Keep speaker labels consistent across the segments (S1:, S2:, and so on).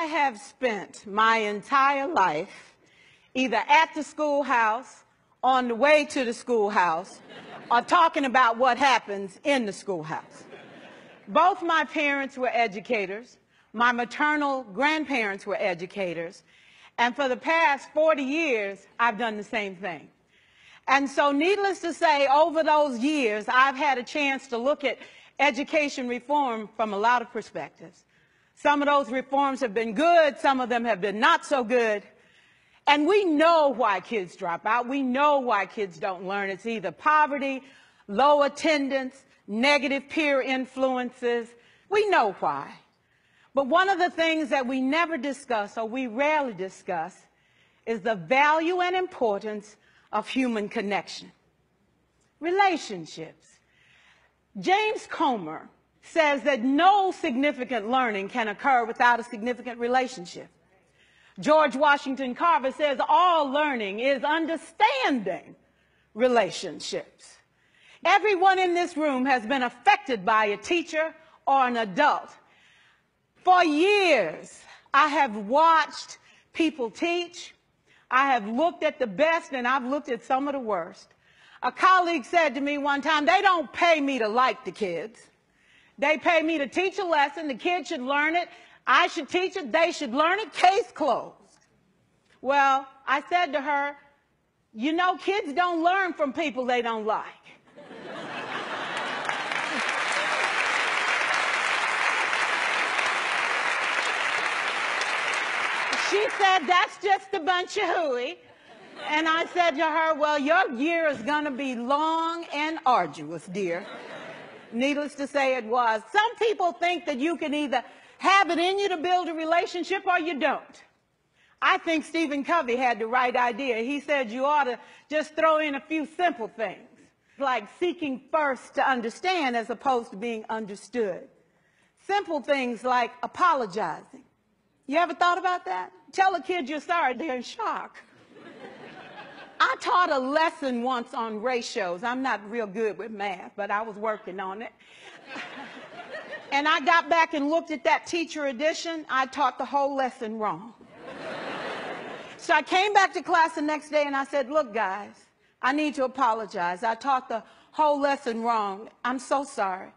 S1: I have spent my entire life either at the schoolhouse, on the way to the schoolhouse, or talking about what happens in the schoolhouse. Both my parents were educators. My maternal grandparents were educators. And for the past 40 years, I've done the same thing. And so needless to say, over those years, I've had a chance to look at education reform from a lot of perspectives. Some of those reforms have been good, some of them have been not so good. And we know why kids drop out. We know why kids don't learn. It's either poverty, low attendance, negative peer influences. We know why. But one of the things that we never discuss, or we rarely discuss, is the value and importance of human connection. Relationships. James Comer says that no significant learning can occur without a significant relationship. George Washington Carver says all learning is understanding relationships. Everyone in this room has been affected by a teacher or an adult. For years, I have watched people teach. I have looked at the best and I've looked at some of the worst. A colleague said to me one time, they don't pay me to like the kids. They pay me to teach a lesson. The kids should learn it. I should teach it. They should learn it. Case closed. Well, I said to her, you know, kids don't learn from people they don't like. She said, that's just a bunch of hooey. And I said to her, well, your year is going to be long and arduous, dear. Needless to say, it was. Some people think that you can either have it in you to build a relationship or you don't. I think Stephen Covey had the right idea. He said you ought to just throw in a few simple things, like seeking first to understand as opposed to being understood. Simple things like apologizing. You ever thought about that? Tell a kid you're sorry, they're in shock. I taught a lesson once on ratios. I'm not real good with math, but I was working on it. And I got back and looked at that teacher edition. I taught the whole lesson wrong. So I came back to class the next day and I said, look, guys, I need to apologize. I taught the whole lesson wrong. I'm so sorry.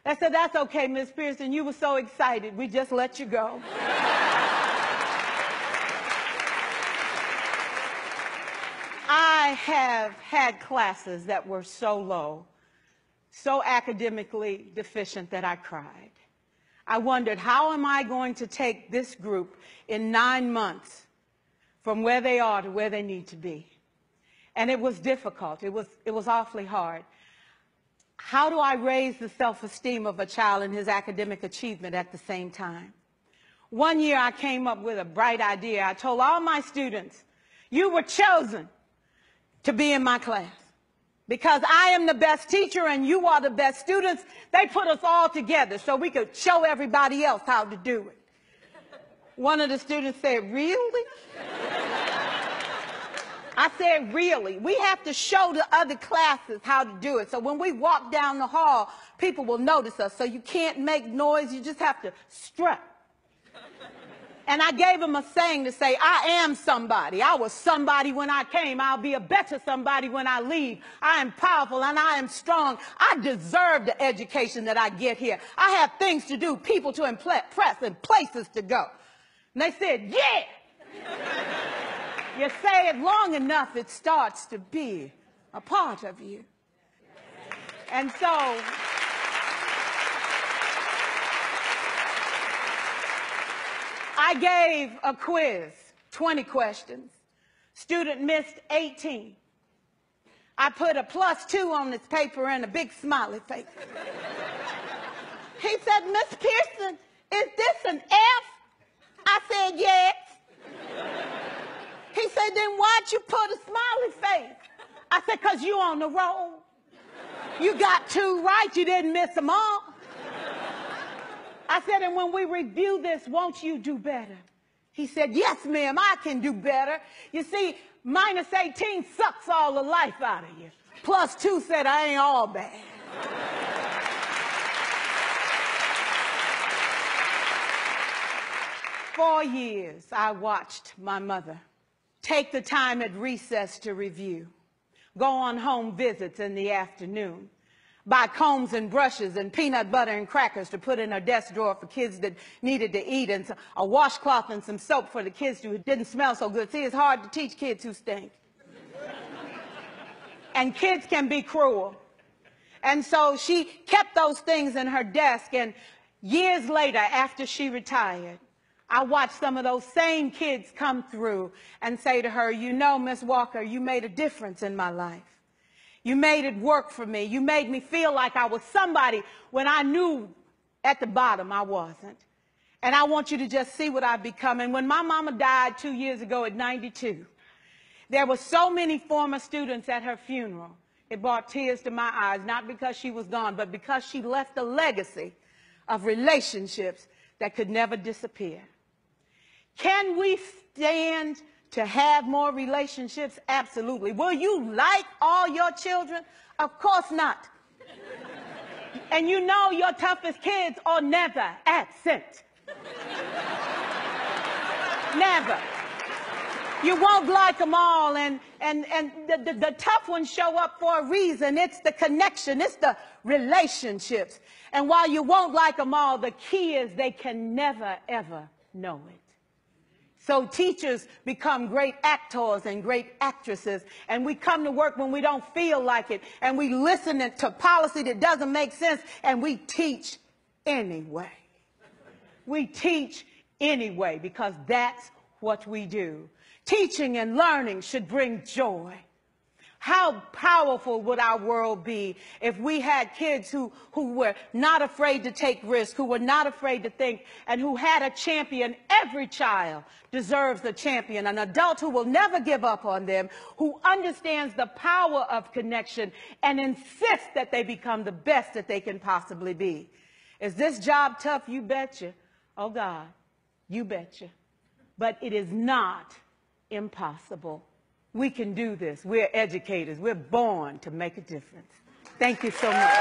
S1: I said, that's okay, Miss Pearson. You were so excited. We just let you go. I have had classes that were so low, so academically deficient that I cried. I wondered, how am I going to take this group in 9 months from where they are to where they need to be? And it was difficult. It was awfully hard. How do I raise the self-esteem of a child and his academic achievement at the same time? One year I came up with a bright idea. I told all my students, you were chosen to be in my class. Because I am the best teacher and you are the best students, they put us all together so we could show everybody else how to do it. One of the students said, really? I said, really? We have to show the other classes how to do it. So when we walk down the hall, people will notice us. So you can't make noise, you just have to strut. And I gave him a saying to say, I am somebody. I was somebody when I came. I'll be a better somebody when I leave. I am powerful and I am strong. I deserve the education that I get here. I have things to do, people to impress, and places to go. And they said, yeah. You say it long enough, it starts to be a part of you. And so I gave a quiz, 20 questions. Student missed 18. I put a +2 on this paper and a big smiley face. He said, Miss Pearson, is this an F? I said, yes. He said, then why'd you put a smiley face? I said, because you on the roll. You got 2 right, you didn't miss them all. I said, and when we review this, won't you do better? He said, yes, ma'am, I can do better. You see, -18 sucks all the life out of you. +2 said, I ain't all bad. 4 years, I watched my mother take the time at recess to review, go on home visits in the afternoon, buy combs and brushes and peanut butter and crackers to put in her desk drawer for kids that needed to eat, and a washcloth and some soap for the kids who didn't smell so good. See, it's hard to teach kids who stink. And kids can be cruel. And so she kept those things in her desk, and years later, after she retired, I watched some of those same kids come through and say to her, you know, Miss Walker, you made a difference in my life. You made it work for me. You made me feel like I was somebody when I knew at the bottom I wasn't. And I want you to just see what I've become. And when my mama died 2 years ago at 92, there were so many former students at her funeral. It brought tears to my eyes, not because she was gone, but because she left a legacy of relationships that could never disappear. Can we stand to have more relationships? Absolutely. Will you like all your children? Of course not. And you know your toughest kids are never absent. Never. You won't like them all, and the tough ones show up for a reason. It's the connection. It's the relationships. And while you won't like them all, the key is they can never, ever know it. So teachers become great actors and great actresses, and we come to work when we don't feel like it, and we listen to policy that doesn't make sense, and we teach anyway. We teach anyway because that's what we do. Teaching and learning should bring joy. How powerful would our world be if we had kids who were not afraid to take risks, who were not afraid to think, and who had a champion? Every child deserves a champion, an adult who will never give up on them, who understands the power of connection and insists that they become the best that they can possibly be. Is this job tough? You betcha. Oh, God, you betcha. But it is not impossible. We can do this. We're educators. We're born to make a difference. Thank you so much.